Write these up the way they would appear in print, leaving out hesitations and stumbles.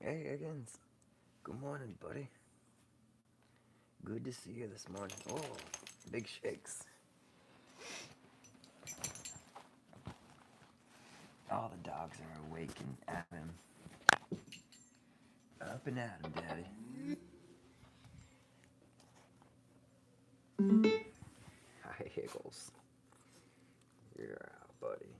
Hey Higgins, good morning, buddy. Good to see you this morning. Oh, big shakes. All the dogs are awake and at him. Up and at him, Daddy. Hi, Higgles. You're out, buddy.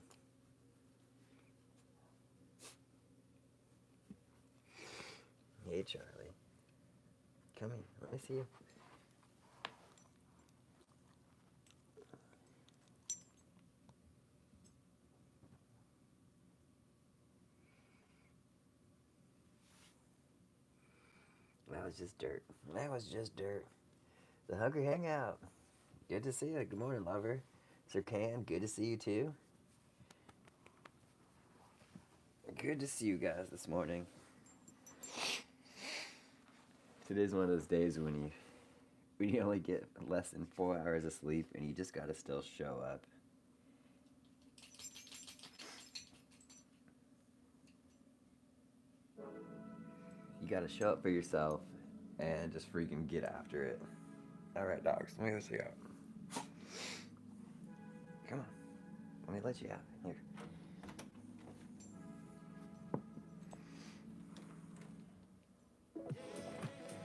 Hey, Charlie. Come here. Let me see you. That was just dirt. That was just dirt. The Hungry Hangout. Good to see you. Good morning, lover. Sir Can, good to see you too. Good to see you guys this morning. Today's one of those days when you only get less than 4 hours of sleep and you just gotta still show up. You gotta show up for yourself and just freaking get after it. Alright, dogs, let me let you out. Come on. Let me let you out. Here.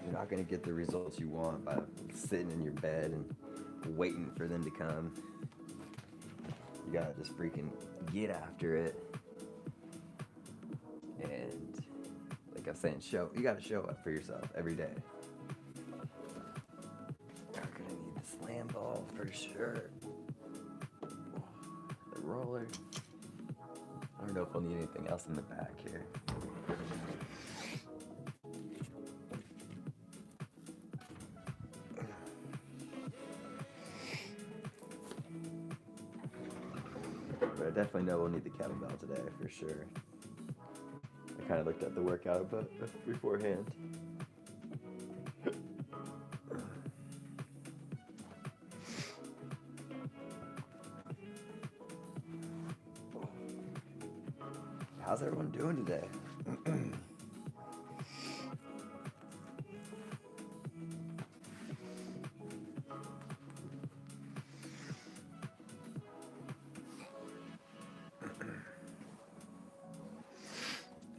You're not gonna get the results you want by sitting in your bed and waiting for them to come. You gotta just freaking get after it. And like I was saying, you gotta show up for yourself every day. You're gonna need the slam ball for sure. The roller. I don't know if I'll need anything else in the back here. But I definitely know we'll need the kettlebell today for sure. I kind of looked at the workout beforehand. How's everyone doing today?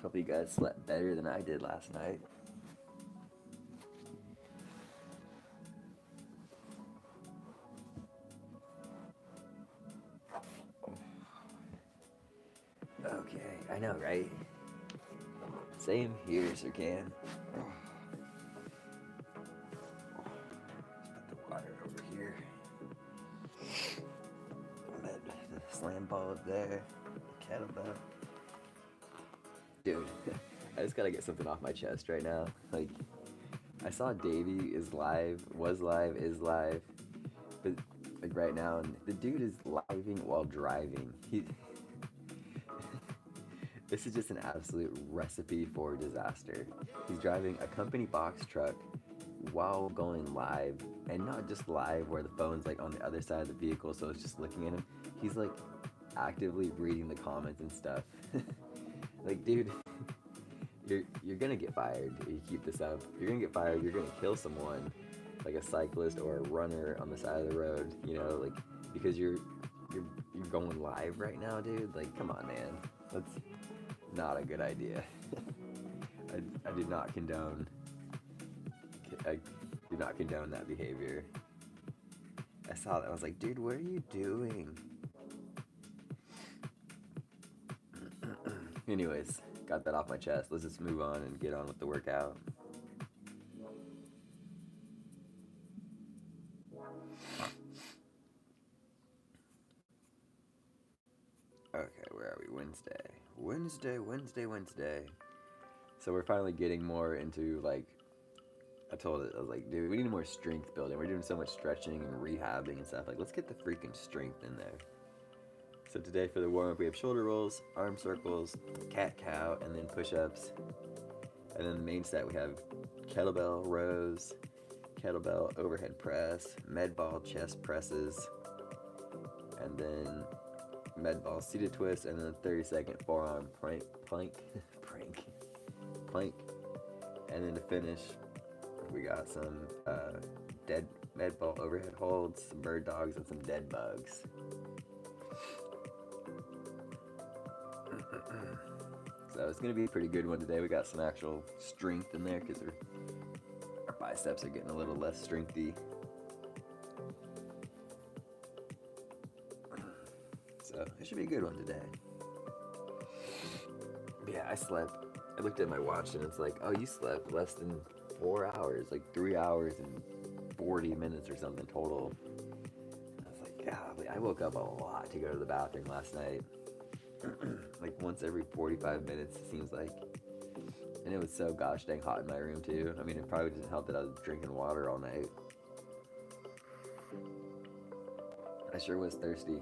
Hope you guys slept better than I did last night. Okay, I know, right? Same here, Sir Can. Put the water over here. The slam ball up there. The kettlebell. Dude, I just gotta get something off my chest right now. Like, I saw Davey is live, is live, but like right now, and the dude is living while driving. This is just an absolute recipe for disaster. He's driving a company box truck while going live, and not just live where the phone's like on the other side of the vehicle, so it's just looking at him. He's like actively reading the comments and stuff. Like, dude, you're gonna get fired if you keep this up. You're gonna get fired. You're gonna kill someone, like a cyclist or a runner on the side of the road. You know, like because you're going live right now, dude. Like, come on, man. That's not a good idea. I do not condone. I do not condone that behavior. I saw that. I was like, dude, what are you doing? Anyways, got that off my chest. Let's just move on and get on with the workout. Okay, where are we? Wednesday. So we're finally getting more into, like, I was like, dude, we need more strength building. We're doing so much stretching and rehabbing and stuff. Like, let's get the freaking strength in there. So today for the warm-up, we have shoulder rolls, arm circles, cat-cow, and then push-ups. And then the main set, we have kettlebell rows, kettlebell overhead press, med ball chest presses, and then med ball seated twist, and then a 30-second forearm plank. And then to finish, we got some dead med ball overhead holds, some bird dogs, and some dead bugs. So it's going to be a pretty good one today. We got some actual strength in there because our biceps are getting a little less strengthy. So it should be a good one today. But yeah, I looked at my watch and it's like, oh, you slept less than 4 hours, like 3 hours and 40 minutes or something total. I was like, golly, I woke up a lot to go to the bathroom last night. Like once every 45 minutes, it seems like. And it was so gosh dang hot in my room too. I mean, it probably didn't help that I was drinking water all night. I sure was thirsty.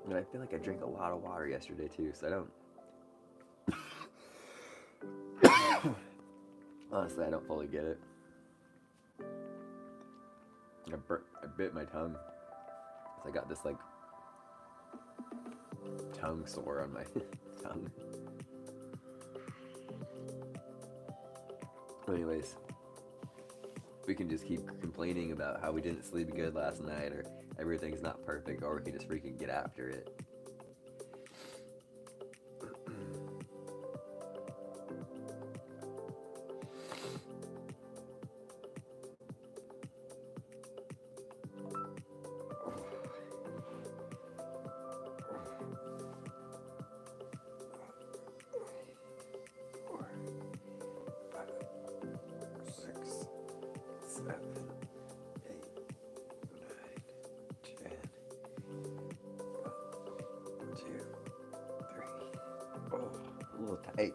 And I feel like I drank a lot of water yesterday too, so I don't... Honestly, I don't fully get it. I bit my tongue. So I got this like tongue sore on my tongue. Anyways, we can just keep complaining about how we didn't sleep good last night or everything's not perfect, or we can just freaking get after it. A little tight.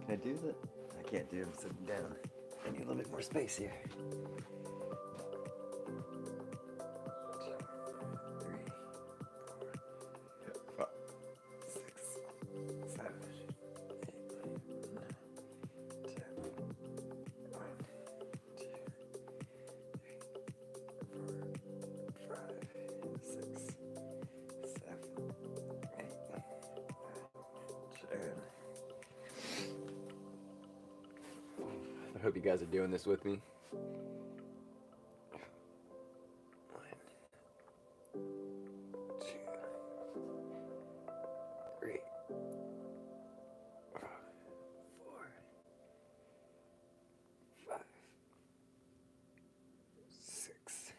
Can I do that? I can't do it. I'm sitting down. I need a little bit more space here. 2, 3, 4, 5, 6, 7, 8, 9, 10. 1, 2, 3, 4, 5, 6, 7, 8, 9, 10. I hope you guys are doing this with me. 1, 2, 3, 4, 5, 6,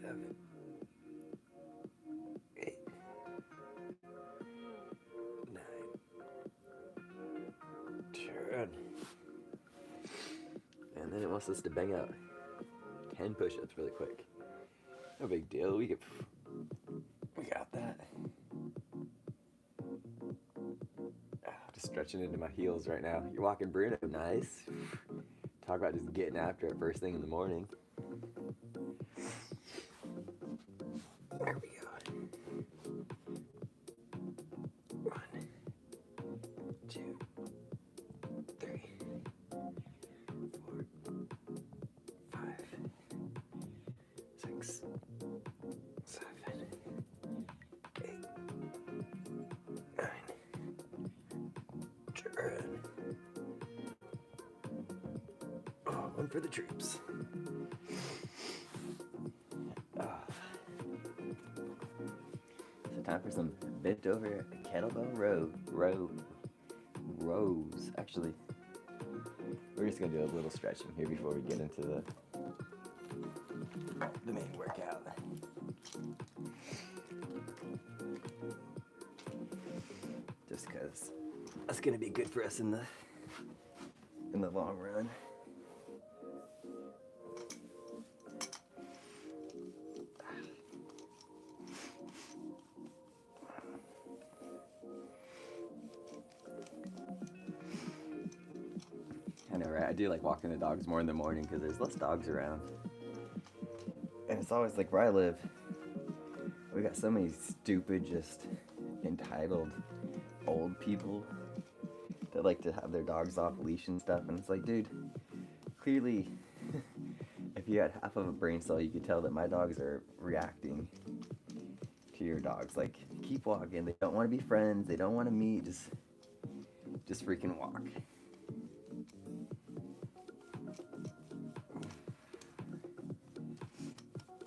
7, 8, 9, 10. And then it wants us to bang out 10 push-ups really quick. No big deal. We got that. Just stretching into my heels right now. You're walking Bruno. Nice. Talk about just getting after it first thing in the morning. There we go. 1, 2, 3, 4, 5, 6, 7, 8, 9, 10. Oh, one for the troops. So time for some bent over kettlebell rows. Actually, we're just gonna do a little stretching here before we get into the main workout. Just because that's gonna be good for us in the long run. I know, right? I do like walking the dogs more in the morning because there's less dogs around. And it's always like where I live, we got so many stupid, just entitled old people that like to have their dogs off leash and stuff. And it's like, dude, clearly, if you had half of a brain cell, you could tell that my dogs are reacting to your dogs. Like, keep walking. They don't want to be friends. They don't want to meet. Just freaking walk.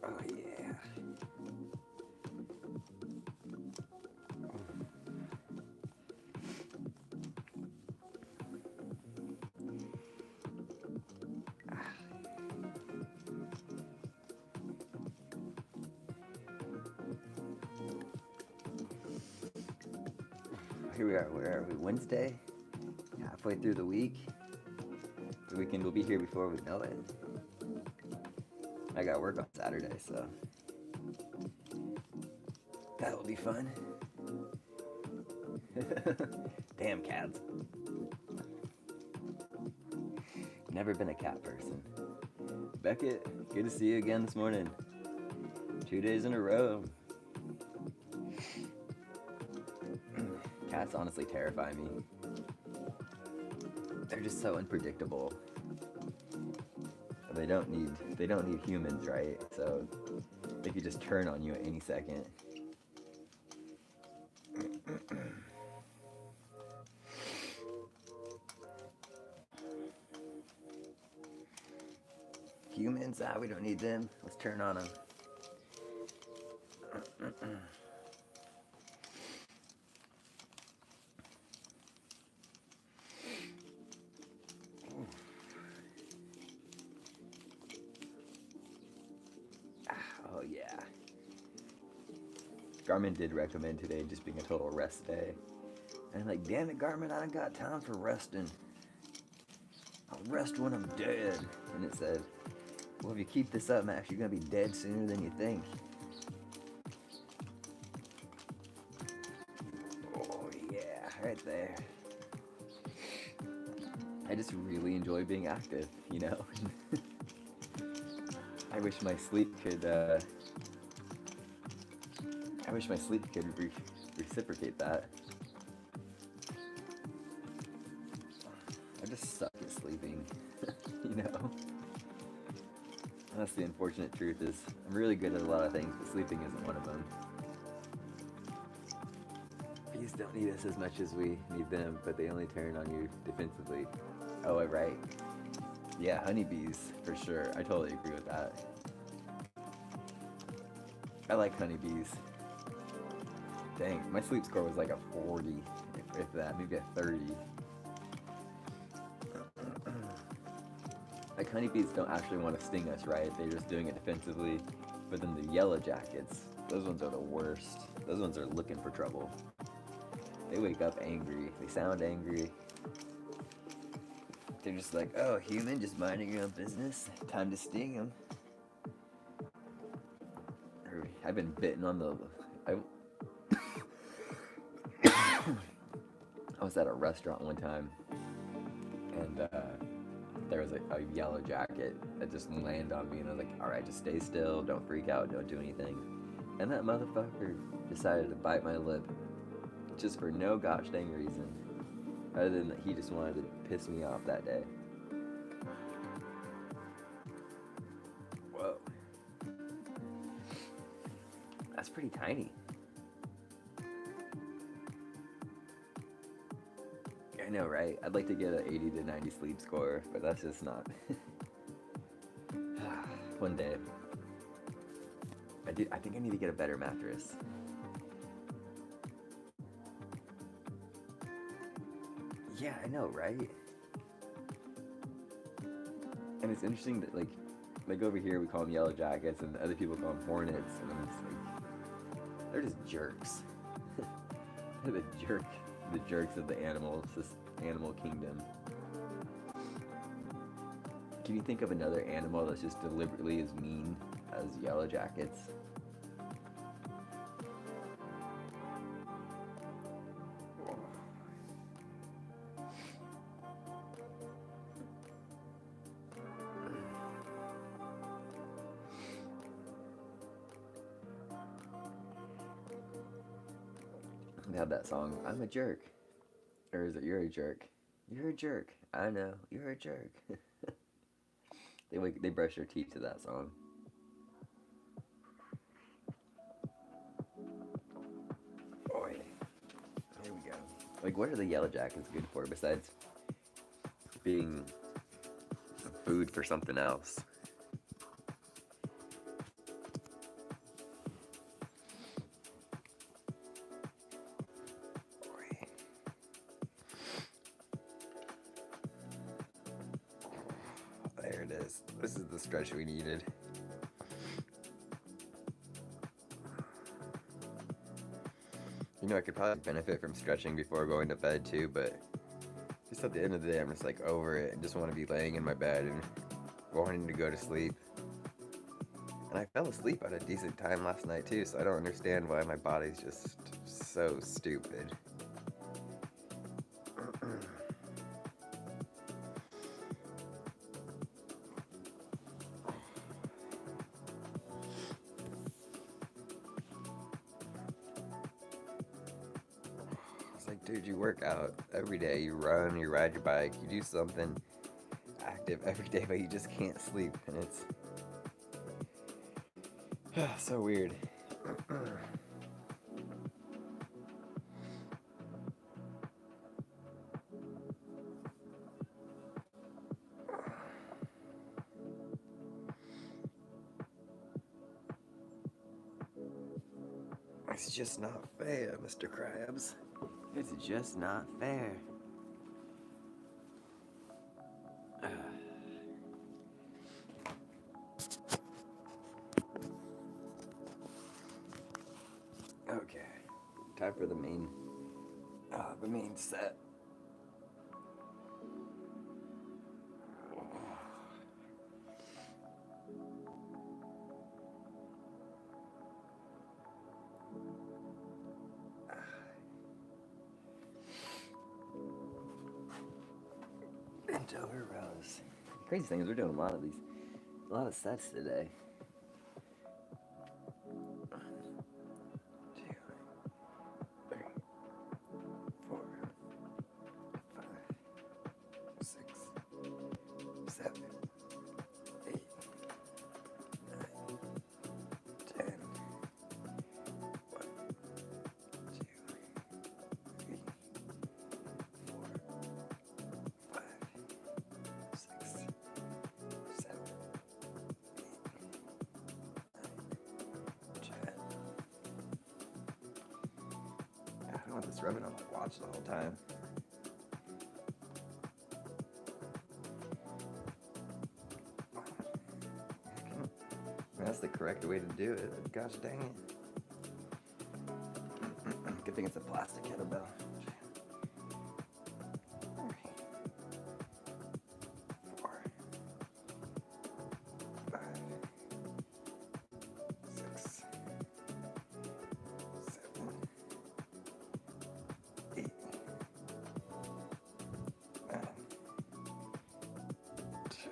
Oh yeah. Here we are. Where are we? Wednesday? Halfway through the week. The weekend will be here before we know it. I got work on Saturday, so that will be fun. Damn cats. Never been a cat person. Beckett, good to see you again this morning. 2 days in a row. Cats honestly terrify me. They're just so unpredictable. They don't need humans, right? So they could just turn on you at any second. Humans, we don't need them. Let's turn on them. Oh yeah. Garmin did recommend today just being a total rest day. And I'm like, damn it, Garmin, I don't got time for resting. I'll rest when I'm dead. And it said, well, if you keep this up, Max, you're gonna be dead sooner than you think. Oh yeah, right there. I just really enjoy being active, you know? I wish my sleep could reciprocate that. I just suck at sleeping, you know? That's the unfortunate truth is I'm really good at a lot of things, but sleeping isn't one of them. Bees don't need us as much as we need them, but they only turn on you defensively. Oh, right. Yeah, honeybees, for sure. I totally agree with that. I like honeybees. Dang, my sleep score was like a 40, if that, maybe a 30. Like, honeybees don't actually want to sting us, right? They're just doing it defensively. But then the yellow jackets, those ones are the worst. Those ones are looking for trouble. They wake up angry. They sound angry. They're just like, oh, human, just minding your own business. Time to sting them. I've been bitten on the... I was at a restaurant one time, and there was a yellow jacket that just landed on me, and I was like, alright, just stay still, don't freak out, don't do anything. And that motherfucker decided to bite my lip, just for no gosh dang reason, other than that he just wanted to piss me off that day. Whoa. That's pretty tiny. I know, right? I'd like to get an 80 to 90 sleep score, but that's just not. One day. I think I need to get a better mattress. Yeah, I know, right? And it's interesting that, like over here we call them yellow jackets, and other people call them hornets, and I'm just like, they're just jerks. They're the jerks of the animal kingdom. Can you think of another animal that's just deliberately as mean as yellow jackets? They have that song, I'm a jerk. Or is it you're a jerk? You're a jerk. I know, you're a jerk. They brush their teeth to that song. Like, what are the yellow jackets good for besides being food for something else? There it is. This is the stretch we needed. You know, I could probably benefit from stretching before going to bed too, but just at the end of the day, I'm just like over it and just want to be laying in my bed and wanting to go to sleep. And I fell asleep at a decent time last night too, so I don't understand why my body's just so stupid. It's like, dude, you work out every day, you run, you ride your bike, you do something active every day, but you just can't sleep, and it's so weird. It's just not fair, Mr. Krabs. It's just not fair. Okay, time for the main set. Bent-Over Rows. The crazy thing is we're doing a lot of sets today. 1, 2, 3, 4, 5, 6, 7, 8, 9, 10. 1, 2, 3, 4, 5, 6, 7, 8, 9, 10. I don't want this rubbing on my watch the whole time. That's the correct way to do it. Gosh dang it. Good thing it's a plastic kettlebell. 4, 5, 6, 7, 8, 9, 10.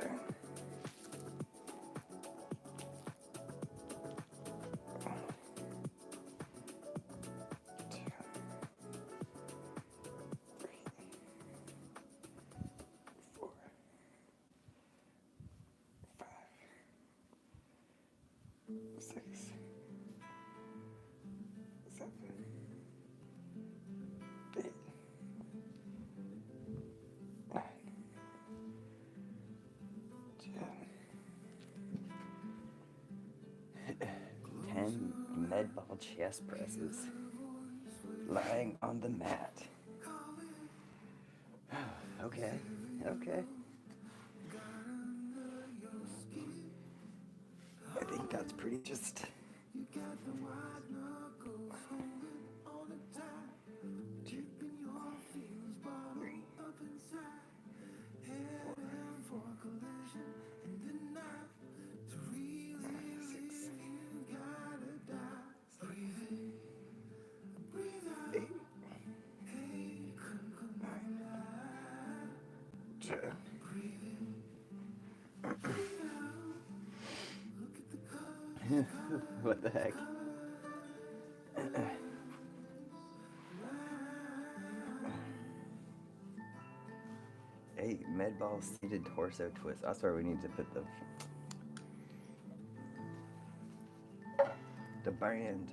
Six, 7, 8, 9, 10. 10 med ball chest presses lying on the mat. Okay. I think that's pretty just. 2, 3, 4, 6, 8, 9, 10. What the heck? 8 med ball seated torso twist. That's where we need to put the band.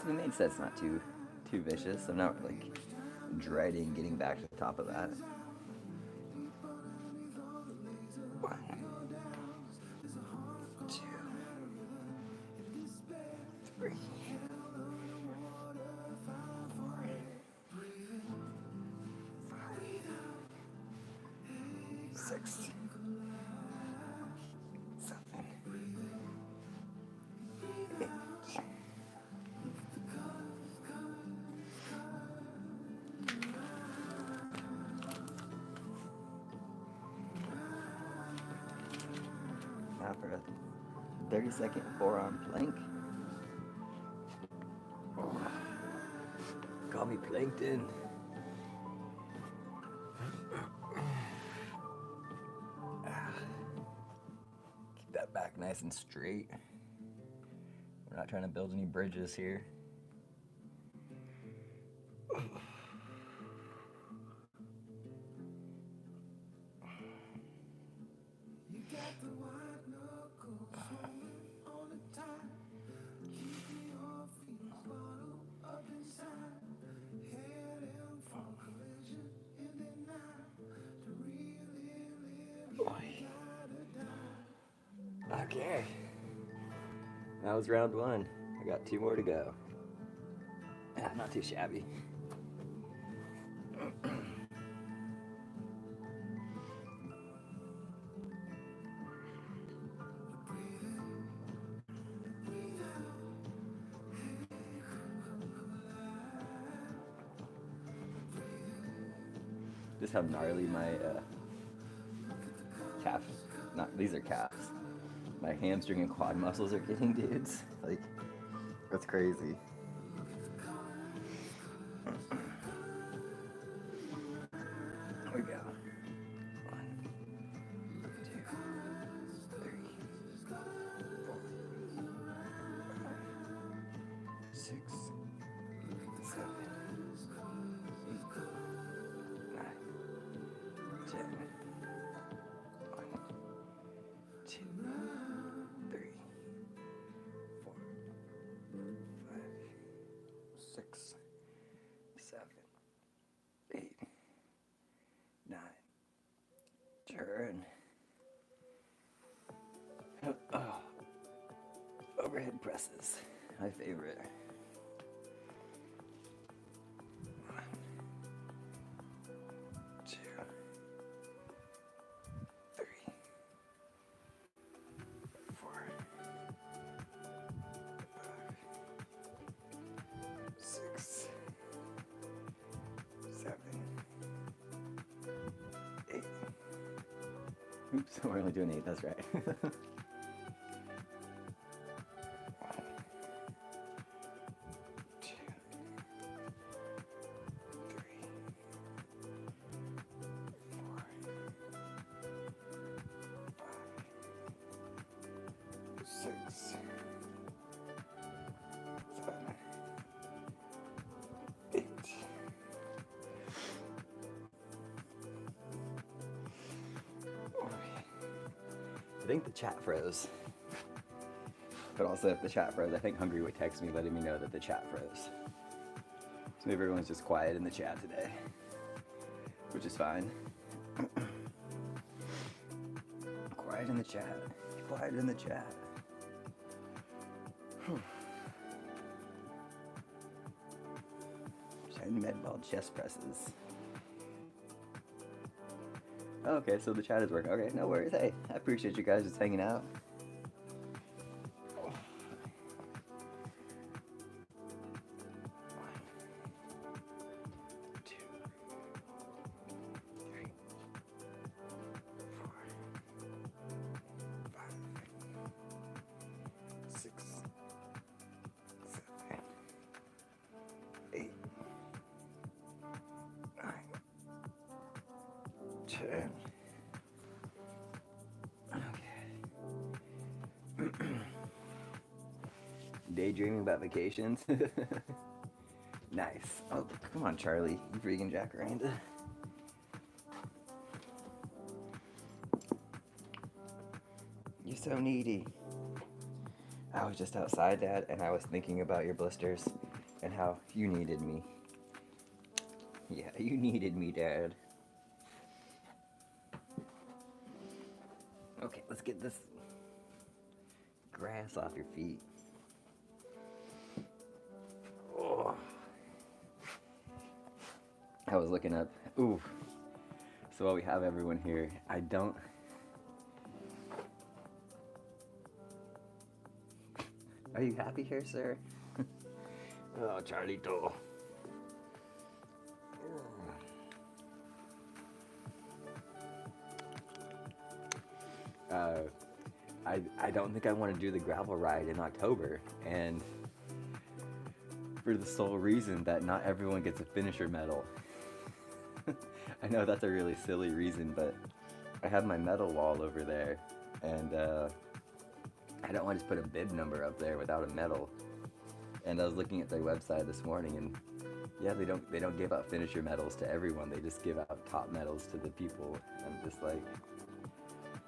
The main set's not too vicious. I'm not like dreading getting back to the top of that. 1, 2, 3, 4, 5, 6, 7, 8. Now for a 30-second forearm plank. Call me Plankton. Keep that back nice and straight. We're not trying to build any bridges here. Okay. That was round 1. I got 2 more to go. Not too shabby. Just how gnarly my calf, these are calves. My hamstring and quad muscles are getting, dudes. Like, that's crazy. Here we go. 1, 2, 3, 4, 5, 6, 7, 8, 9, 10. 1, 2, 3, 4, 5, 6, 7, 8, 9. Turn. Overhead presses, my favorite. 1, 2, 3, 4, 5, 6, 7, 8. Oops, we're only doing 8, that's right. 2, 3, 4, 5, 6, 7, 8. I think the chat froze. But also, if the chat froze, I think Hungry would text me letting me know that the chat froze. So maybe everyone's just quiet in the chat today, which is fine. Quiet in the chat. Quiet in the chat. Shiny med ball chest presses. Okay, so the chat is working. Okay, no worries. Hey, I appreciate you guys just hanging out. 2, 3, 4, 5, 6, 7, 8, 9, 10. Daydreaming about vacations? Nice. Oh, come on, Charlie. You freaking jacaranda. You're so needy. I was just outside, Dad, and I was thinking about your blisters and how you needed me. Yeah, you needed me, Dad. Okay, let's get this grass off your feet. Oh. I was looking up. Ooh. So while we have everyone here, I don't. Are you happy here, sir? Oh, Charlito. I don't think I want to do the gravel ride in October, and for the sole reason that not everyone gets a finisher medal. I know that's a really silly reason, but I have my medal wall over there, and I don't want to just put a bib number up there without a medal. And I was looking at their website this morning, and yeah, they don't give out finisher medals to everyone. They just give out top medals to the people. I'm just like,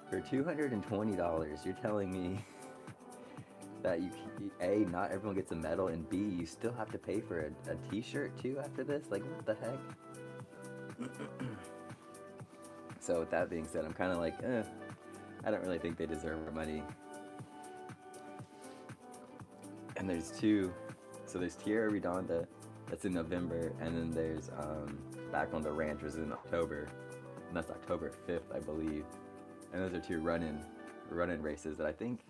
for $220, you're telling me that A, not everyone gets a medal, and B, you still have to pay for a t-shirt too after this? Like, what the heck? So with that being said, I'm kind of like, I don't really think they deserve our money. And there's two, so there's Tierra Redonda, that's in November, and then there's Back on the Ranch, was in October, and that's October 5th, I believe. And those are two run-in races that I think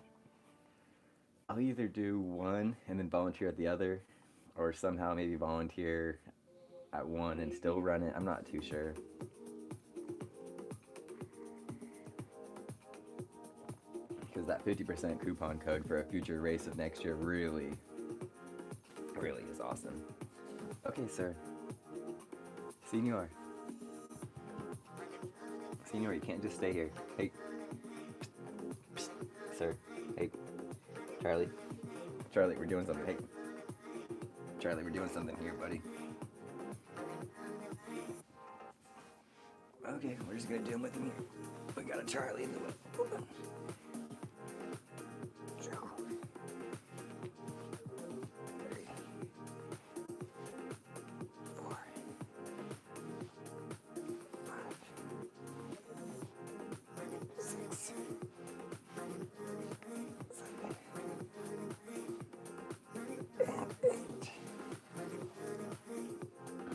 I'll either do one and then volunteer at the other, or somehow maybe volunteer at one and still run it. I'm not too sure. Because that 50% coupon code for a future race of next year really is awesome. Okay, sir. Senor, you can't just stay here. Hey. Psst. Sir. Hey. Charlie, we're doing something. Hey. Charlie, we're doing something here, buddy. Okay, we're just gonna do him with him here. We got a Charlie in the way. 3, 4, 5, 6, 7,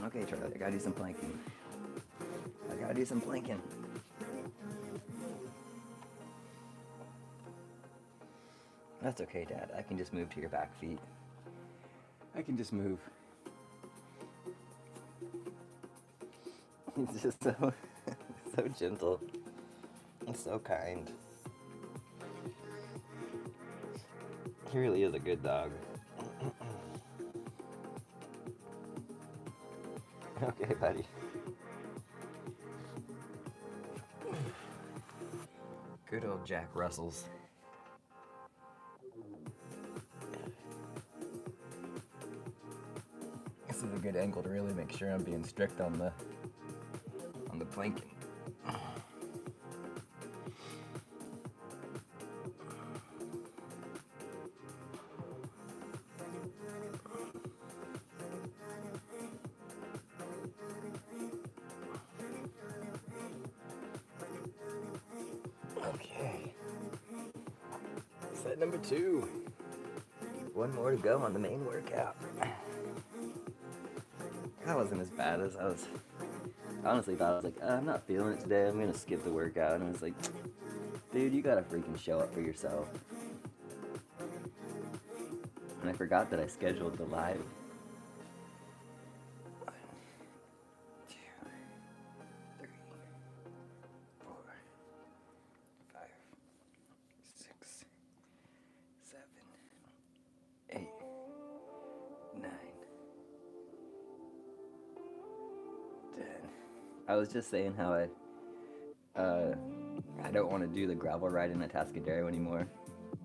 8. Okay, Charlie, I gotta do some planking. That's okay, Dad. I can just move to your back feet. I can just move. He's just so gentle and so kind. He really is a good dog. Okay, buddy. Good old Jack Russells. This is a good angle to really make sure I'm being strict on the planking. Okay. Set number 2. One more to go on the main workout. That wasn't as bad as I honestly thought. I was like, I'm not feeling it today. I'm gonna skip the workout. And I was like, dude, you gotta freaking show up for yourself. And I forgot that I scheduled the live. 1, 2, 3, 4, 5, 6, 7, 8, 9, 10. I was just saying how I don't want to do the gravel ride in Atascadero anymore. 5,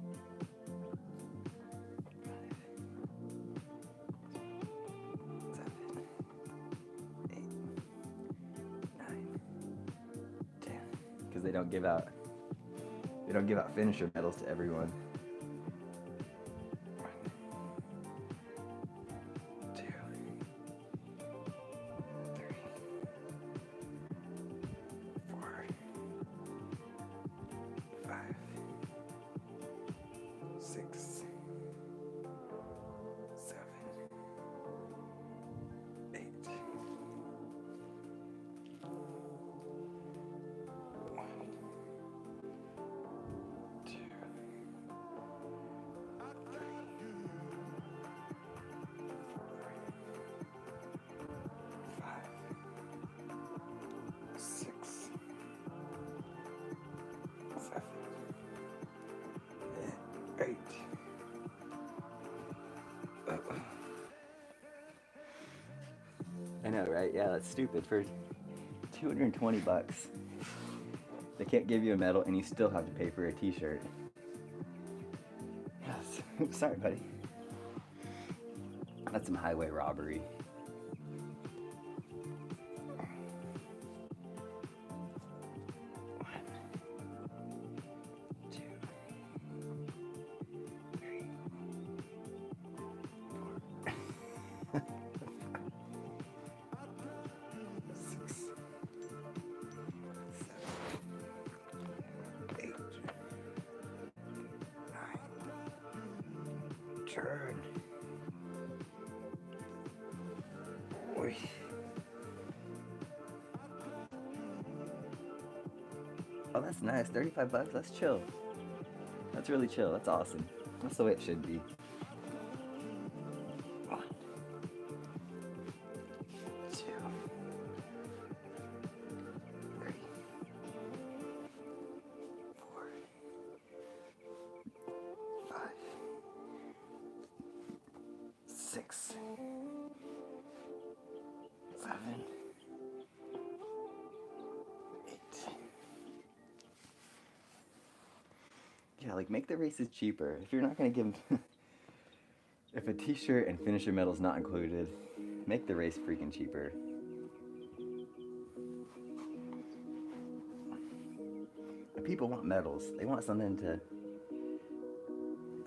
6, 7, 8, 9, 10. Because they don't give out finisher medals to everyone. I know, right? Yeah, that's stupid. For 220 bucks, they can't give you a medal and you still have to pay for a t-shirt. Yes. Sorry, buddy. That's some highway robbery. Turn. Oy. Oh, that's nice. 35 bucks. That's chill. That's really chill. That's awesome. That's the way it should be. 1, 2, 3, 4, 5, 6, 7, 8. Yeah, like make the races cheaper. If you're not gonna give if a t-shirt and finisher medal's not included, make the race freaking cheaper. People want medals. They want something to...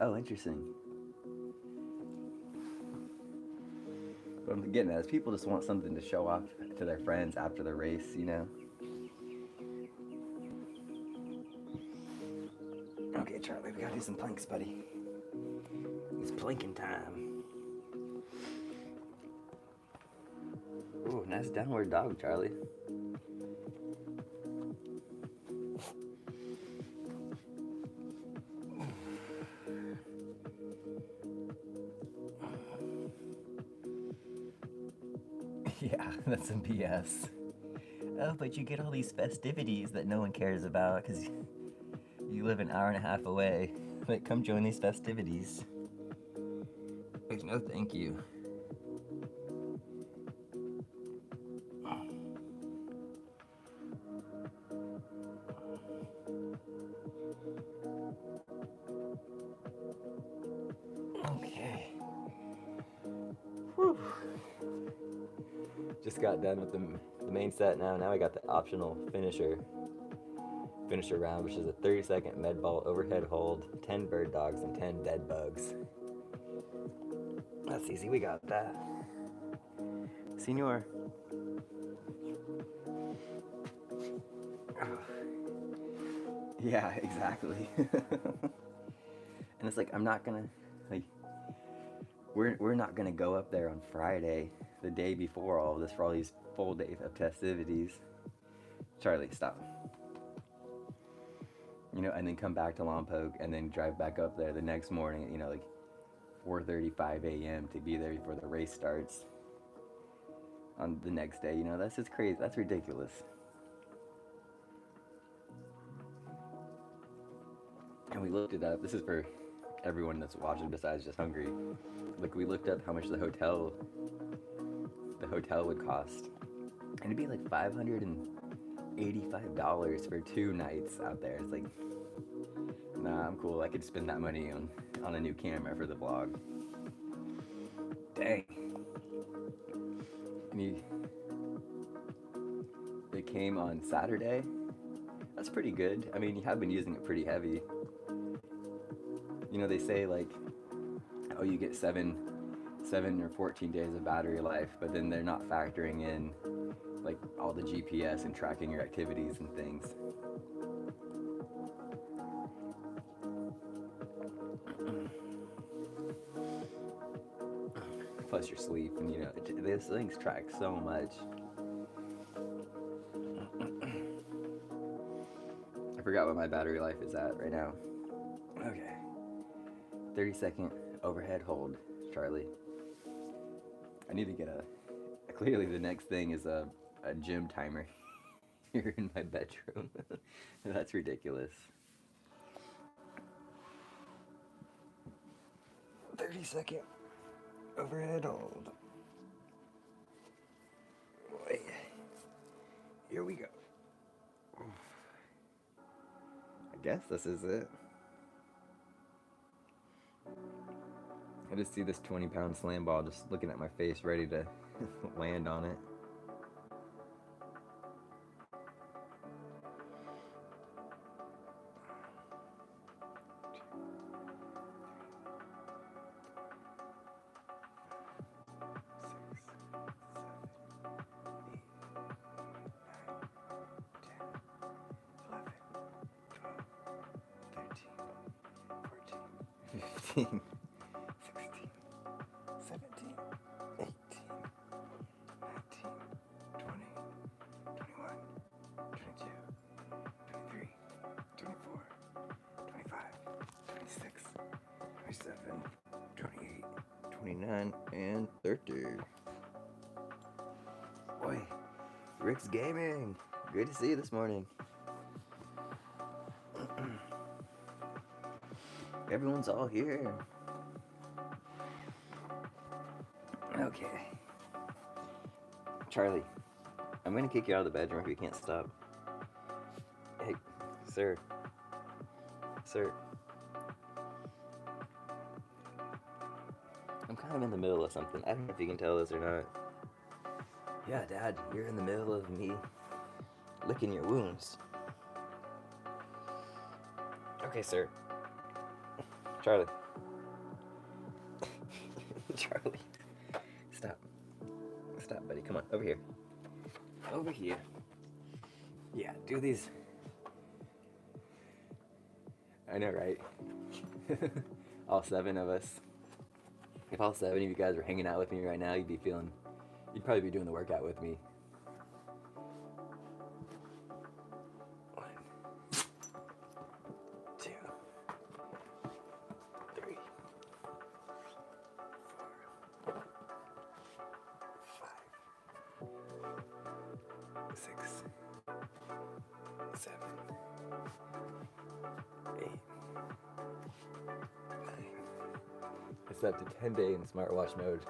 Oh, interesting. What I'm getting at is people just want something to show off to their friends after the race, you know? Okay, Charlie, we gotta do some planks, buddy. It's planking time. Ooh, nice downward dog, Charlie. Yeah, that's some BS. Oh, but you get all these festivities that no one cares about because you live an hour and a half away. Like, come join these festivities. Like, no thank you. Okay. Whew. Just got done with the main set now. Now I got the optional finisher round, which is a 30-second med ball overhead hold, 10 bird dogs, and 10 dead bugs. That's easy. We got that. Senor. Yeah, exactly. And it's like, I'm not gonna, like, we're not gonna go up there on Friday, the day before all of this, for all these full days of festivities. Charlie, stop. You know, and then come back to Lompoc and then drive back up there the next morning, you know, like 4:35 a.m. to be there before the race starts on the next day. You know, that's just crazy. That's ridiculous. And we looked it up. This is for everyone that's watching besides just hungry. Like, we looked up how much the hotel would cost, and it'd be like $585 for 2 nights out there. It's like, nah, I'm cool. I could spend that money on a new camera for the vlog. Dang. And it came on Saturday. That's pretty good. I mean, you have been using it pretty heavy. You know, they say, like, oh, you get 7 or 14 days of battery life, but then they're not factoring in, like, all the GPS and tracking your activities and things. Plus your sleep, and you know, these things track so much. I forgot what my battery life is at right now. Okay. 30-second overhead hold, Charlie. I need to get clearly the next thing is a gym timer here in my bedroom. That's ridiculous. 30-second overhead hold. Here we go. I guess this is it. I just see this 20-pound slam ball just looking at my face, ready to land on it. Sixteen, 17, 18, 19, 20, 21, 22, 23, 24, 25, 26, 27, 28, 29, and 30. Boy, Rick's Gaming. Great to see you this morning. Everyone's all here. Okay. Charlie, I'm gonna kick you out of the bedroom if you can't stop. Hey, sir. Sir. I'm kind of in the middle of something. I don't know if you can tell this or not. Yeah, Dad, you're in the middle of me licking your wounds. Okay, sir. Charlie. Charlie. Stop. Stop, buddy. Come on. Over here. Over here. Yeah, do these. I know, right? All 7 of us. If all 7 of you guys were hanging out with me right now, you'd probably be doing the workout with me. 1, 2, 3, 4, 5, 6, 7, 8, 9. It's up to 10-day in smartwatch mode.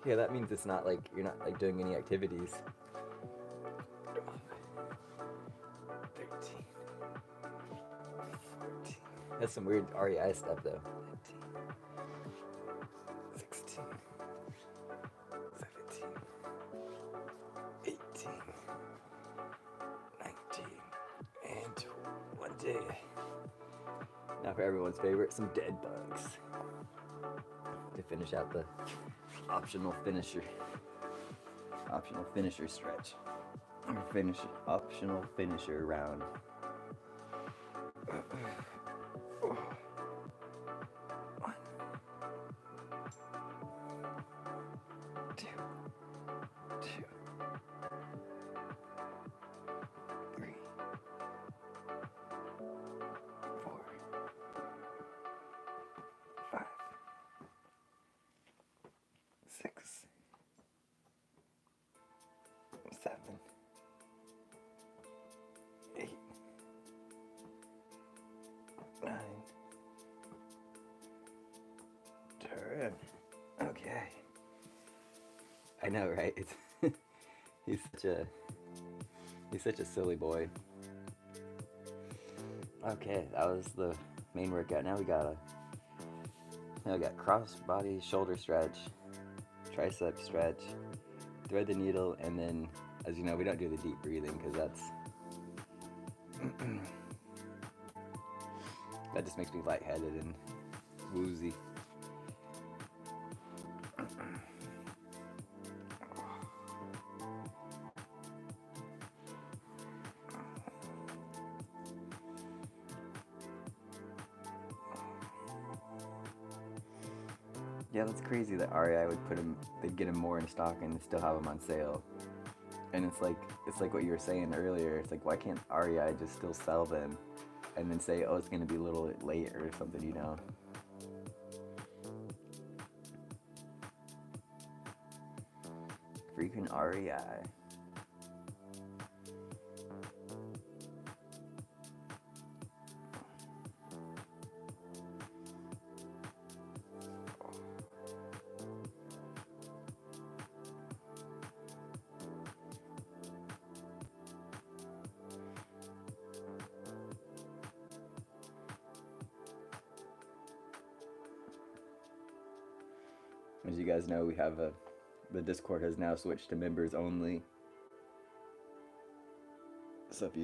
Yeah, that means it's not like you're not like doing any activities. 12, 13, 14. That's some weird REI stuff though. 15, 16, 17, 18, 19, and 20. Now for everyone's favorite, some dead bugs. To finish out the optional finisher stretch. Optional finisher round. 1, 2, 3, 4, 5, 6, 7, 8, 9, 10. Okay. I know, right? It's he's such a silly boy. Okay, that was the main workout. Now we got cross body shoulder stretch, tricep stretch, thread the needle, and then, as you know, we don't do the deep breathing because that just makes me lightheaded and woozy. Yeah, that's crazy that REI would they'd get them more in stock and still have them on sale. And it's like what you were saying earlier. It's like, why can't REI just still sell them and then say, oh, it's going to be a little bit late or something, you know? Freaking REI. As you guys know, we have the Discord has now switched to members only. So if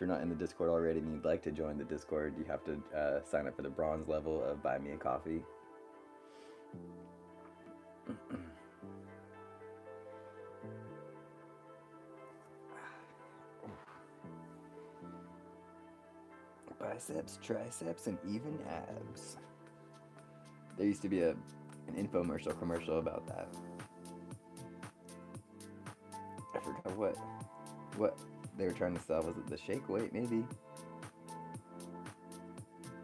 you're not in the Discord already and you'd like to join the Discord, you have to sign up for the bronze level of Buy Me a Coffee. Biceps, triceps, and even abs. There used to be an infomercial commercial about that. I forgot what they were trying to sell. Was it the shake weight, maybe?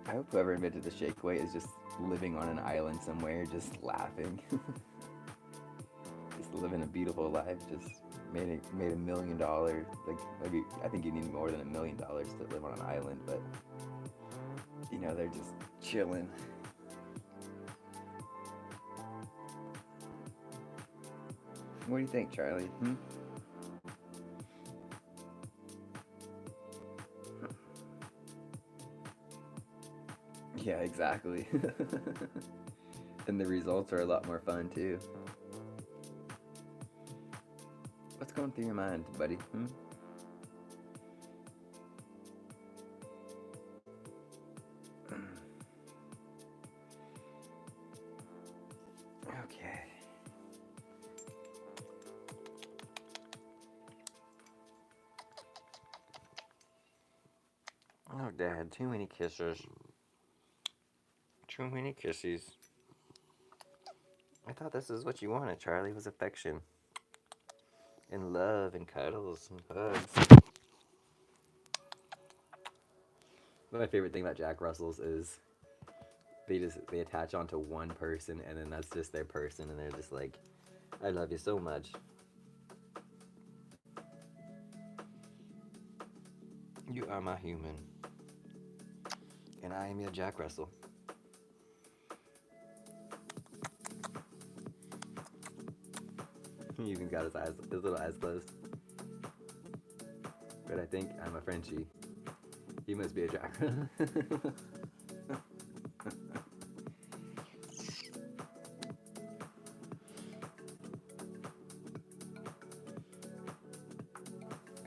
I hope whoever invented the shake weight is just living on an island somewhere, just laughing. Just living a beautiful life, just made $1 million. Like, maybe, I think you need more than $1 million to live on an island, but you know, they're just chilling. What do you think, Charlie? Yeah, exactly. And the results are a lot more fun too. What's going through your mind, buddy? Okay. Oh, Dad, too many kisses. Too many kisses. I thought this is what you wanted, Charlie, was affection. And love and cuddles and hugs. My favorite thing about Jack Russells is they attach onto one person and then that's just their person and they're just like, I love you so much. You are my human. And I am your Jack Russell. He even got his little eyes closed. But I think I'm a Frenchie. He must be a Jack.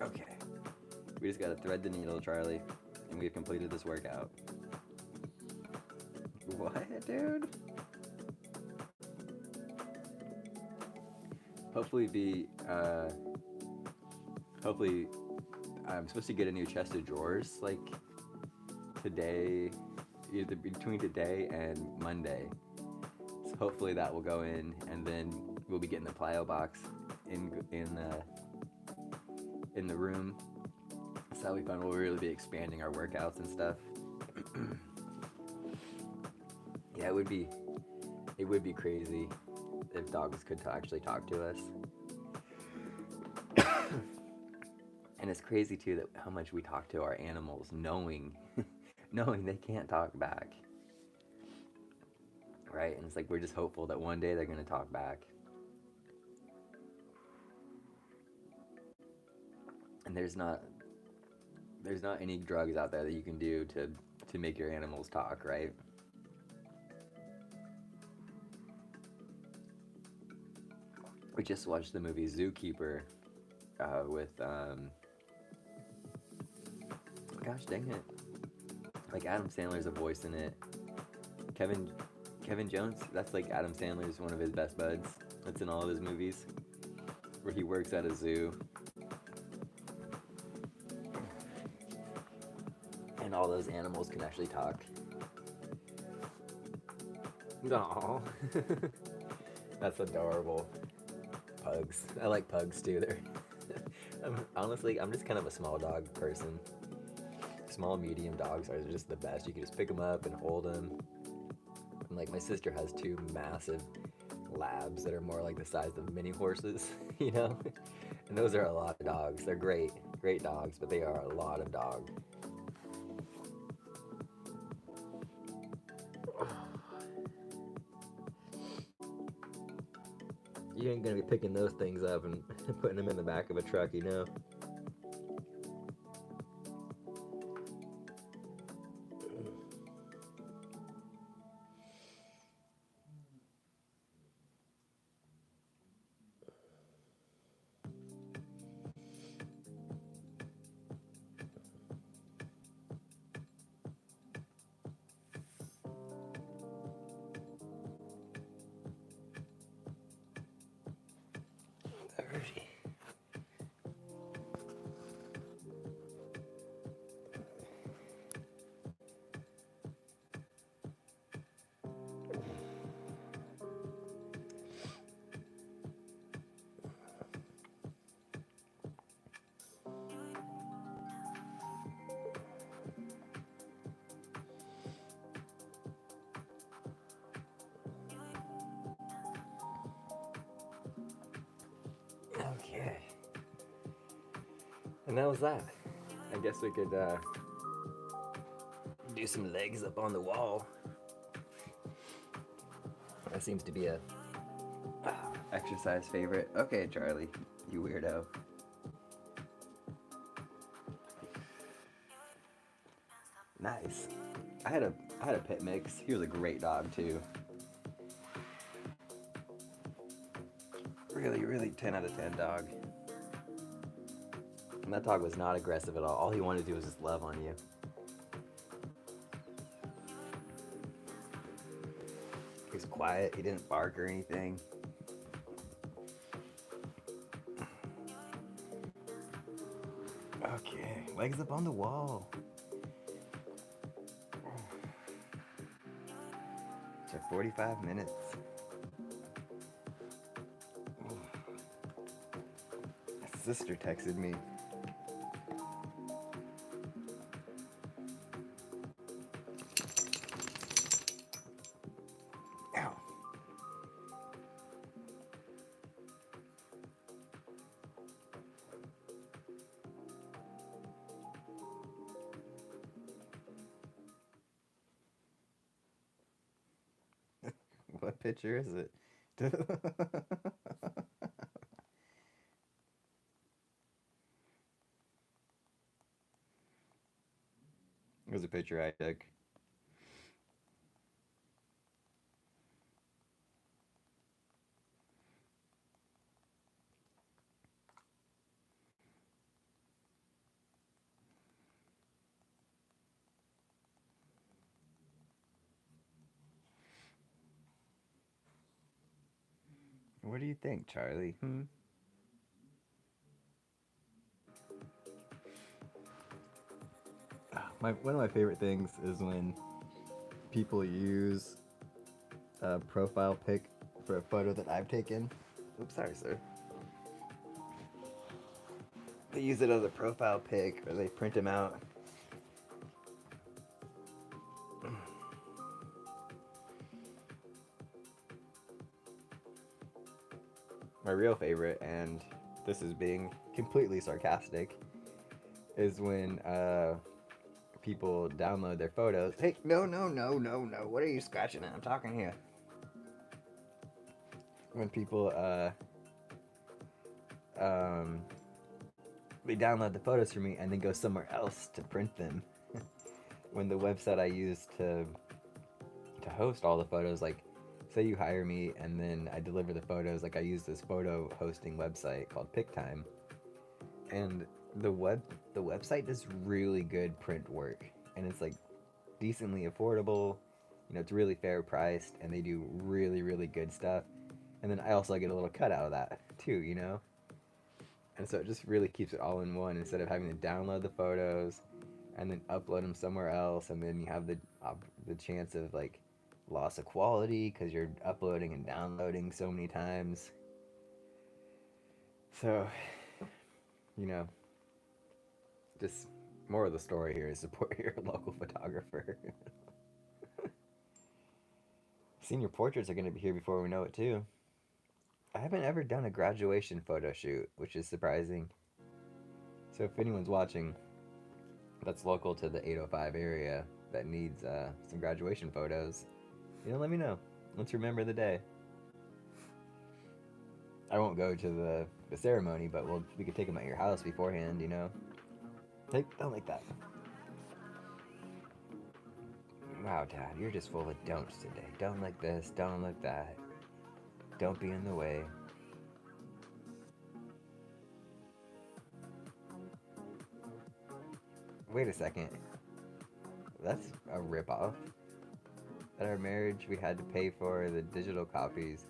Okay. We just gotta thread the needle, Charlie, and we've completed this workout. What, dude? Hopefully I'm supposed to get a new chest of drawers, like, today, either between today and Monday. So hopefully that will go in, and then we'll be getting the plyo box in the room. So we find we'll really be expanding our workouts and stuff. Yeah, it would be crazy if dogs could actually talk to us. And it's crazy too that how much we talk to our animals, knowing they can't talk back, right? And it's like we're just hopeful that one day they're gonna talk back. And there's not any drugs out there that you can do to make your animals talk, right? We just watched the movie Zookeeper with gosh dang it, like Adam Sandler's a voice in it. Kevin Jones, that's like Adam Sandler's one of his best buds. That's in all of his movies, where he works at a zoo. And all those animals can actually talk. Aww. That's adorable. Pugs. I like pugs too. Honestly, I'm just kind of a small dog person. Small, medium dogs are just the best. You can just pick them up and hold them. And like my sister has 2 massive labs that are more like the size of mini horses, you know? And those are a lot of dogs. They're great dogs, but they are a lot of dog. You ain't gonna be picking those things up and putting them in the back of a truck, you know? Alrighty. Okay. And that was that. I guess we could do some legs up on the wall. That seems to be a Exercise favorite. Okay, Charlie, you weirdo. Nice. I had a pit mix. He was a great dog too. Really 10 out of 10 dog. And that dog was not aggressive at all. All he wanted to do was just love on you. He was quiet. He didn't bark or anything. Okay, legs up on the wall. So 45 minutes. My sister texted me. Ow. What picture is it? It was a picture I took. What do you think, Charlie? One of my favorite things is when people use a profile pic for a photo that I've taken. Oops, sorry, sir. They use it as a profile pic, or they print them out. My real favorite, and this is being completely sarcastic, is when people download their photos. Hey, no. What are you scratching at? I'm talking here. When people they download the photos for me and then go somewhere else to print them. When the website I use to host all the photos, like say you hire me and then I deliver the photos, like I use this photo hosting website called PicTime, and the website does really good print work, and it's like decently affordable, you know, it's really fair priced, and they do really good stuff, and then I also get a little cut out of that too, you know, and so it just really keeps it all in one instead of having to download the photos and then upload them somewhere else, and then you have the chance of like loss of quality because you're uploading and downloading so many times. So, you know, just more of the story here is support your local photographer. Senior portraits are going to be here before we know it too. I haven't ever done a graduation photo shoot, which is surprising. So if anyone's watching that's local to the 805 area that needs some graduation photos, you know, let me know. Let's remember the day. I won't go to the ceremony, but we could take them at your house beforehand, you know. Hey, don't like that. Wow, Dad, you're just full of don'ts today. Don't like this, don't like that. Don't be in the way. Wait a second. That's a ripoff. At our marriage, we had to pay for the digital copies.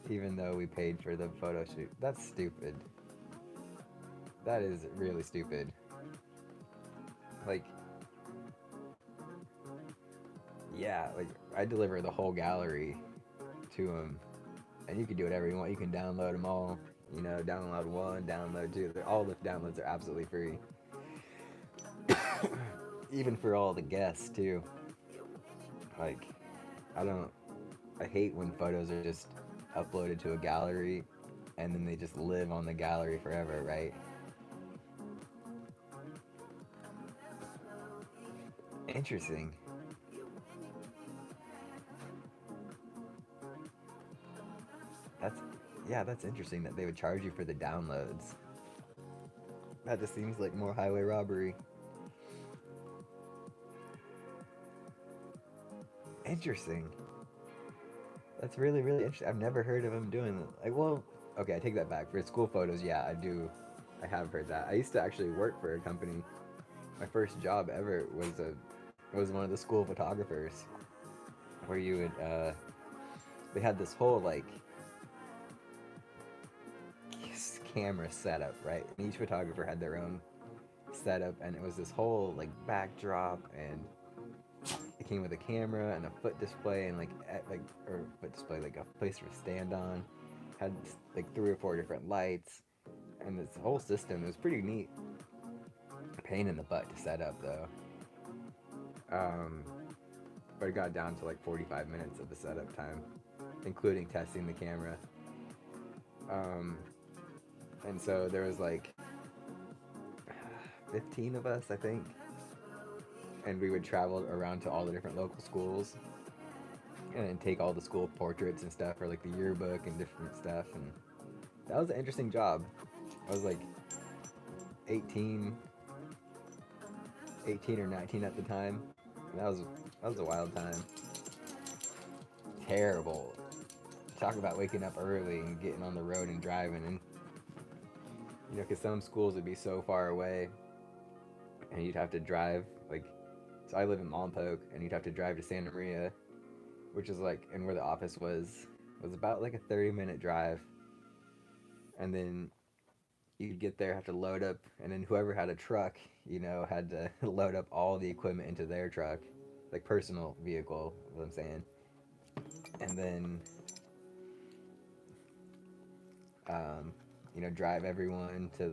even though we paid for the photo shoot. That's stupid. That is really stupid. Like, yeah, like I deliver the whole gallery to them, and you can do whatever you want. You can download them all. You know, download one, download two. All the downloads are absolutely free, even for all the guests too. Like, I don't. I hate when photos are just uploaded to a gallery, and then they just live on the gallery forever, right? Interesting. That's yeah, that's interesting that they would charge you for the downloads. That just seems like more highway robbery. Interesting. That's really, really interesting. I've never heard of them doing that. Like, well, okay, I take that back. For school photos, yeah, I do. I have heard that. I used to actually work for a company. My first job ever was one of the school photographers, where you would they had this whole like camera setup, right? And each photographer had their own setup, and it was this whole like backdrop, and it came with a camera and a foot display and or foot display, like a place for stand on. Had like 3 or 4 different lights, and this whole system. It was pretty neat. Pain in the butt to set up though. Um, but it got down to like 45 minutes of the setup time, including testing the camera. Um, and so there was like 15 of us, I think, and we would travel around to all the different local schools and take all the school portraits and stuff for like the yearbook and different stuff. And that was an interesting job. I was like 18 or 19 at the time, and that was a wild time. Terrible. Talk about waking up early and getting on the road and driving, and you know, because some schools would be so far away, and you'd have to drive like. So I live in Montauk, and you'd have to drive to Santa Maria, which is like, and where the office was about like a 30-minute drive, and then you'd get there, have to load up, and then whoever had a truck, you know, had to load up all the equipment into their truck, like personal vehicle, what I'm saying, and then, you know, drive everyone to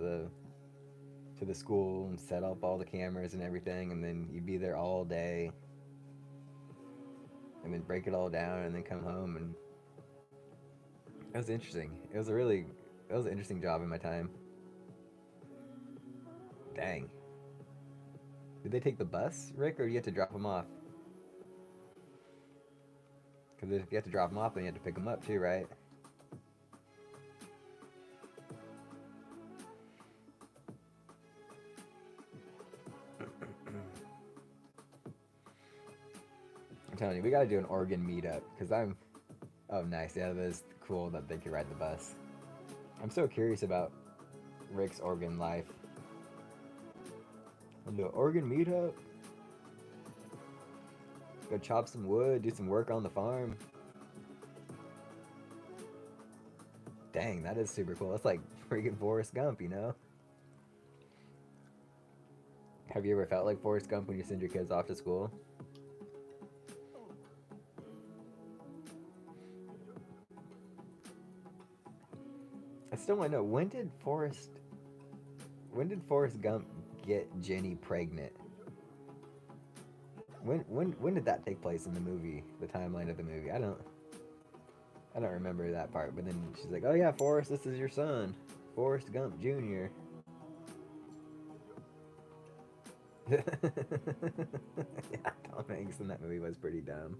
the school and set up all the cameras and everything, and then you'd be there all day, and then break it all down, and then come home, and it was interesting. It was an interesting job in my time. Dang. Did they take the bus, Rick, or do you have to drop them off? Because if you have to drop them off, then you have to pick them up too, right? I'm telling you, we gotta do an Oregon meetup, because oh nice, yeah, that is cool that they could ride the bus. I'm so curious about Rick's Oregon life. We'll do an Oregon meetup. Go chop some wood, do some work on the farm. Dang, that is super cool. That's like freaking Forrest Gump, you know? Have you ever felt like Forrest Gump when you send your kids off to school? I still want to know, when did Forrest Gump get Jenny pregnant? When did that take place in the movie? The timeline of the movie? I don't remember that part. But then she's like, "Oh yeah, Forrest, this is your son, Forrest Gump Jr." Yeah, Tom Hanks in that movie was pretty dumb.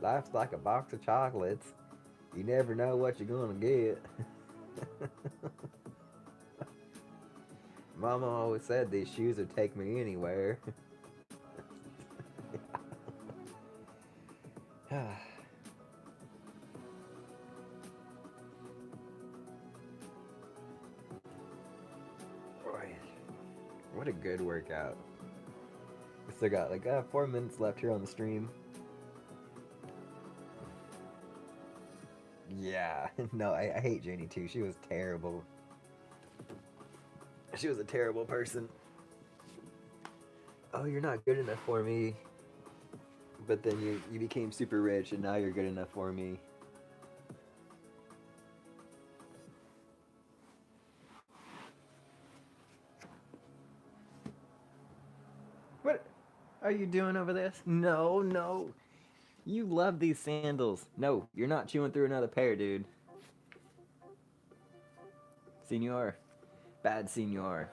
Life's like a box of chocolates. You never know what you're gonna get. Mama always said these shoes would take me anywhere. What a good workout. We still got like 4 minutes left here on the stream. Yeah. No, I hate Jenny too. She was terrible. She was a terrible person. Oh, you're not good enough for me. But then you became super rich and now you're good enough for me. What are you doing over this? No, no. You love these sandals. No, you're not chewing through another pair, dude. Senor. Bad senor.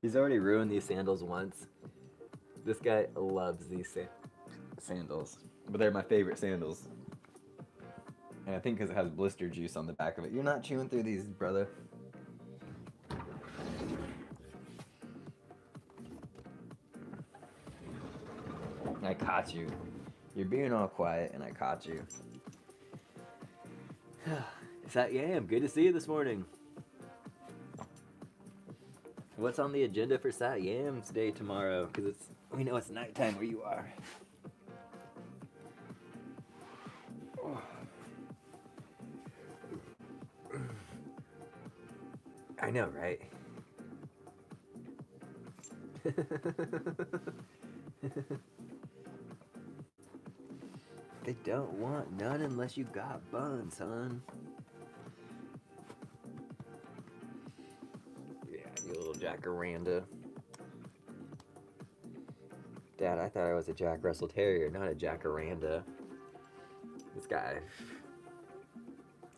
He's already ruined these sandals once. This guy loves these sandals. But they're my favorite sandals. And I think because it has blister juice on the back of it. You're not chewing through these, brother. I caught you. You're being all quiet and I caught you. Sat Yam, good to see you this morning. What's on the agenda for Sat Yam's Day tomorrow? Because we know it's nighttime where you are. Oh. I know, right? They don't want none unless you got buns, son. Yeah, you little jacaranda. Dad, I thought I was a Jack Russell Terrier, not a jacaranda. This guy,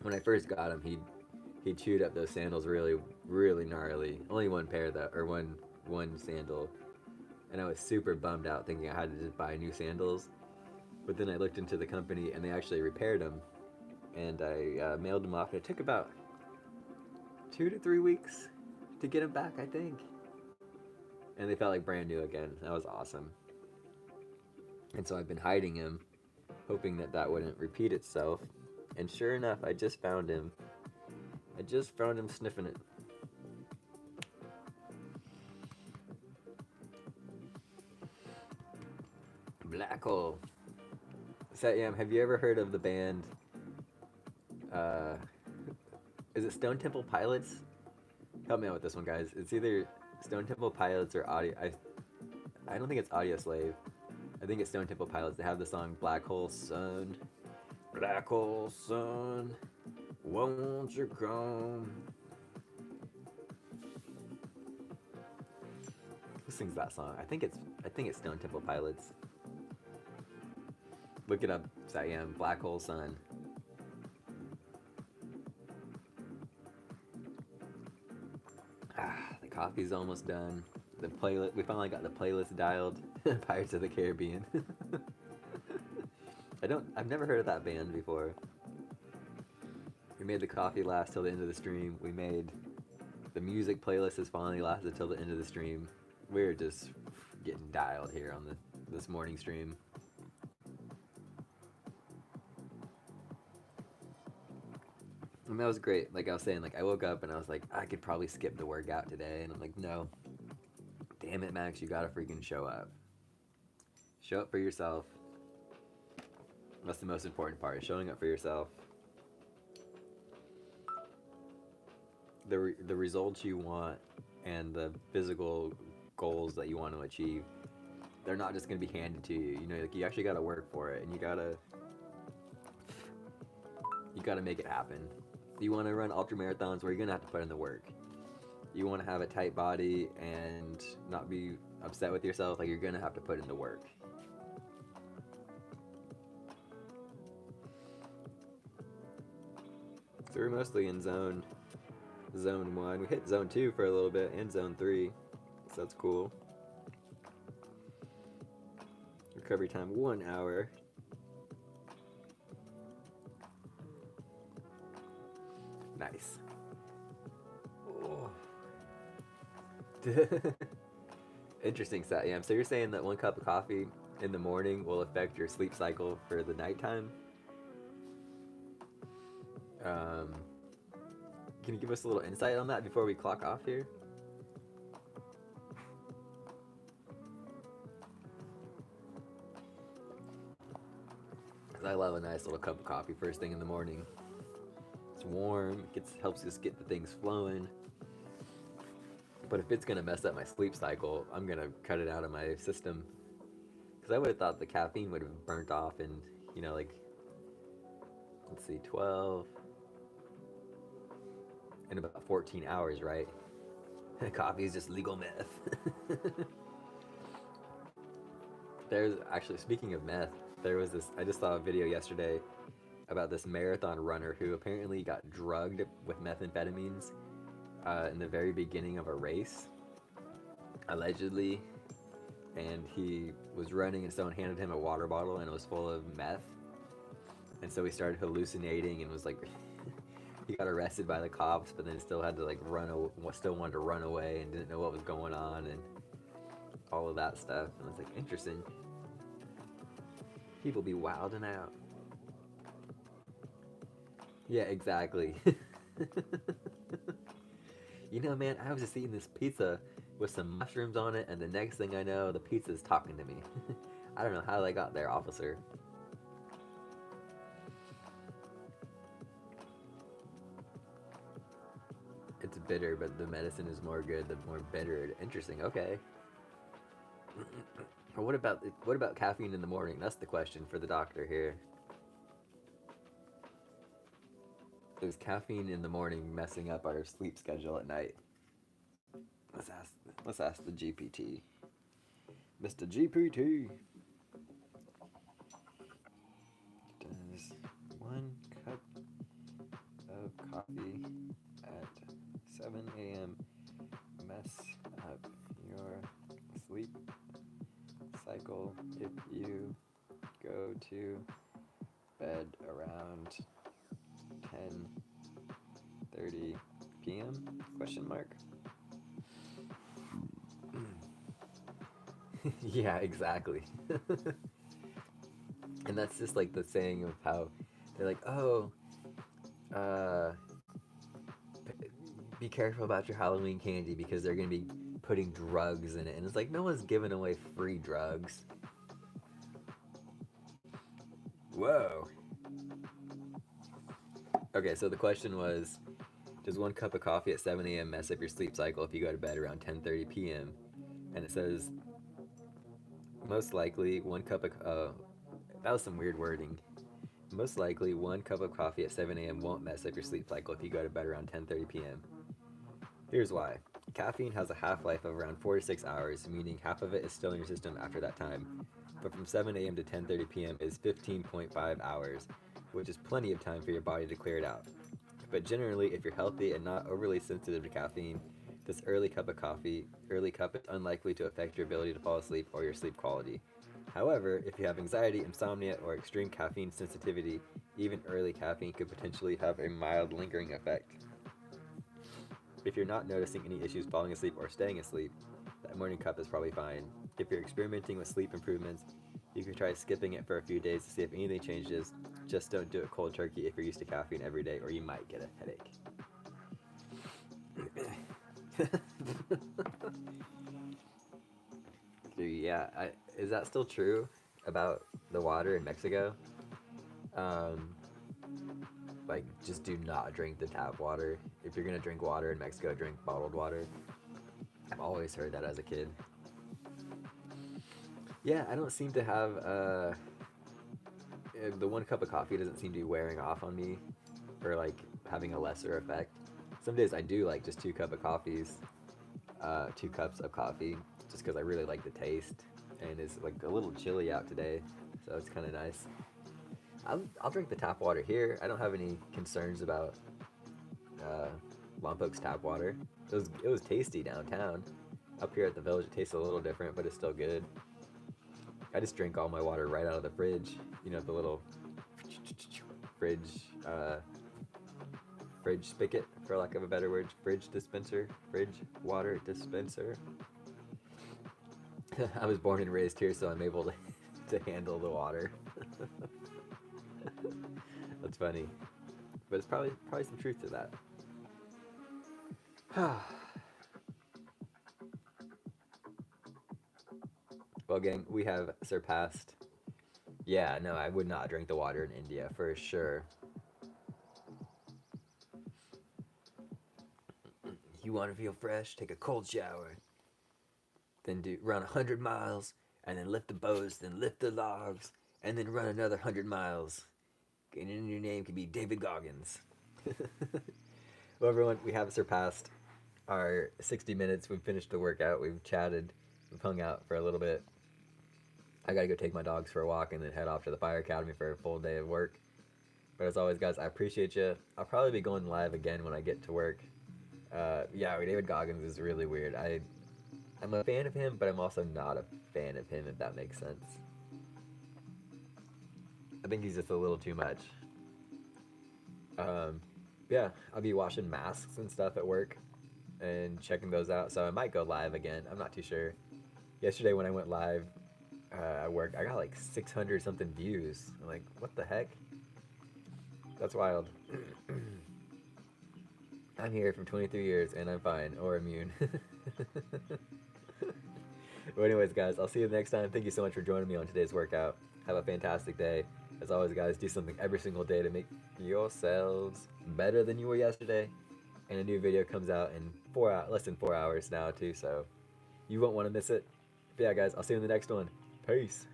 when I first got him, he chewed up those sandals really, really gnarly. Only one pair though, or one sandal, and I was super bummed out, thinking I had to just buy new sandals. But then I looked into the company, and they actually repaired them, and I mailed them off. And it took about 2 to 3 weeks to get them back, I think. And they felt like brand new again. That was awesome. And so I've been hiding him, hoping that that wouldn't repeat itself. And sure enough, I just found him. I just found him sniffing it. Black hole. Satyam, have you ever heard of the band? Is it Stone Temple Pilots? Help me out with this one, guys. It's either Stone Temple Pilots or Audio. I don't think it's Audio Slave. I think it's Stone Temple Pilots. They have the song Black Hole Sun. Black Hole Sun, won't you come? Who sings that song? I think it's Stone Temple Pilots. Look it up, Satyam. Black Hole Sun. The coffee's almost done. The playlist. We finally got the playlist dialed. Pirates of the Caribbean. I've never heard of that band before. We made the coffee last till the end of the stream. We made the music playlist has finally lasted till the end of the stream. We're just getting dialed here on this morning stream. And that was great. Like I was saying, like I woke up and I was like, I could probably skip the workout today. And I'm like, no. Damn it, Max, you gotta freaking show up. Show up for yourself. That's the most important part, is showing up for yourself. The results you want and the physical goals that you want to achieve, they're not just going to be handed to you. You know, like you actually got to work for it, and you got to make it happen. You want to run ultra marathons where you're going to have to put in the work. You want to have a tight body and not be upset with yourself, like you're going to have to put in the work. So we're mostly in zone 1. We hit zone 2 for a little bit and zone 3, so that's cool. Recovery time 1 hour. Nice. Oh. Interesting, Satyam. So you're saying that 1 cup of coffee in the morning will affect your sleep cycle for the nighttime? Can you give us a little insight on that before we clock off here? 'Cause I love a nice little cup of coffee first thing in the morning. It's warm, helps us get the things flowing. But if it's gonna mess up my sleep cycle, I'm gonna cut it out of my system. Because I would have thought the caffeine would have burnt off in, like, let's see, 12, in about 14 hours, right? Coffee is just legal meth. There's actually, speaking of meth, I just saw a video yesterday about this marathon runner who apparently got drugged with methamphetamines in the very beginning of a race, allegedly. And he was running and someone handed him a water bottle and it was full of meth. And so he started hallucinating and was like, he got arrested by the cops, but then still had to like still wanted to run away and didn't know what was going on and all of that stuff. And I was like, interesting. People be wilding out. Yeah, exactly. Man, I was just eating this pizza with some mushrooms on it, and the next thing I know, the pizza's talking to me. I don't know how they got there, officer. It's bitter, but the medicine is more good, the more bitter. Interesting, okay. What about caffeine in the morning? That's the question for the doctor here. Is caffeine in the morning messing up our sleep schedule at night? Let's ask the GPT. Mr. GPT. Does 1 cup of coffee at 7 a.m. mess up your sleep cycle if you go to bed around 10:30 p.m.? Question mark. Yeah, exactly. And that's just like the saying of how they're like, oh, be careful about your Halloween candy because they're going to be putting drugs in it. And it's like, no one's giving away free drugs. Whoa. Okay, so the question was, does 1 cup of coffee at 7 a.m. mess up your sleep cycle if you go to bed around 10:30 p.m.? And it says, most likely 1 cup of, that was some weird wording. Most likely 1 cup of coffee at 7 a.m. won't mess up your sleep cycle if you go to bed around 10:30 p.m. Here's why. Caffeine has a half-life of around 4 to 6 hours, meaning half of it is still in your system after that time. But from 7 a.m. to 10:30 p.m. is 15.5 hours, which is plenty of time for your body to clear it out. But generally, if you're healthy and not overly sensitive to caffeine, this early cup is unlikely to affect your ability to fall asleep or your sleep quality. However, if you have anxiety, insomnia, or extreme caffeine sensitivity, even early caffeine could potentially have a mild lingering effect. If you're not noticing any issues falling asleep or staying asleep, that morning cup is probably fine. If you're experimenting with sleep improvements, you can try skipping it for a few days to see if anything changes. Just don't do it cold turkey if you're used to caffeine every day, or you might get a headache. Yeah, is that still true about the water in Mexico? Like, just do not drink the tap water. If you're gonna drink water in Mexico, drink bottled water. I've always heard that as a kid. Yeah, I don't seem to have the 1 cup of coffee doesn't seem to be wearing off on me, or like having a lesser effect. Some days I do like just 2 cups of coffee, just because I really like the taste, and it's like a little chilly out today, so it's kind of nice. I'll drink the tap water here. I don't have any concerns about Lompok's tap water. It was tasty downtown. Up here at the village, it tastes a little different, but it's still good. I just drink all my water right out of the fridge. The little fridge spigot, for lack of a better word. Fridge water dispenser. I was born and raised here, so I'm able to handle the water. That's funny, but it's probably some truth to that. Well, gang, we have surpassed, Yeah, no, I would not drink the water in India for sure. You want to feel fresh? Take a cold shower. Then run 100 miles, and then lift the bows, then lift the logs, and then run another 100 miles. And then your name can be David Goggins. Well, everyone, we have surpassed our 60 minutes. We've finished the workout. We've chatted. We've hung out for a little bit. I got to go take my dogs for a walk and then head off to the fire academy for a full day of work. But as always, guys, I appreciate you. I'll probably be going live again when I get to work. Yeah, David Goggins is really weird. I'm a fan of him, but I'm also not a fan of him, if that makes sense. I think he's just a little too much. Yeah, I'll be washing masks and stuff at work and checking those out. So I might go live again. I'm not too sure. Yesterday when I went live at work, I got like 600 something views. I'm like, what the heck? That's wild. I'm here for 23 years and I'm fine or immune. Well, anyways, guys, I'll see you next time. Thank you so much for joining me on today's workout. Have a fantastic day. As always, guys, do something every single day to make yourselves better than you were yesterday. And a new video comes out in less than 4 hours now, too, so you won't want to miss it. But yeah, guys, I'll see you in the next one. Peace.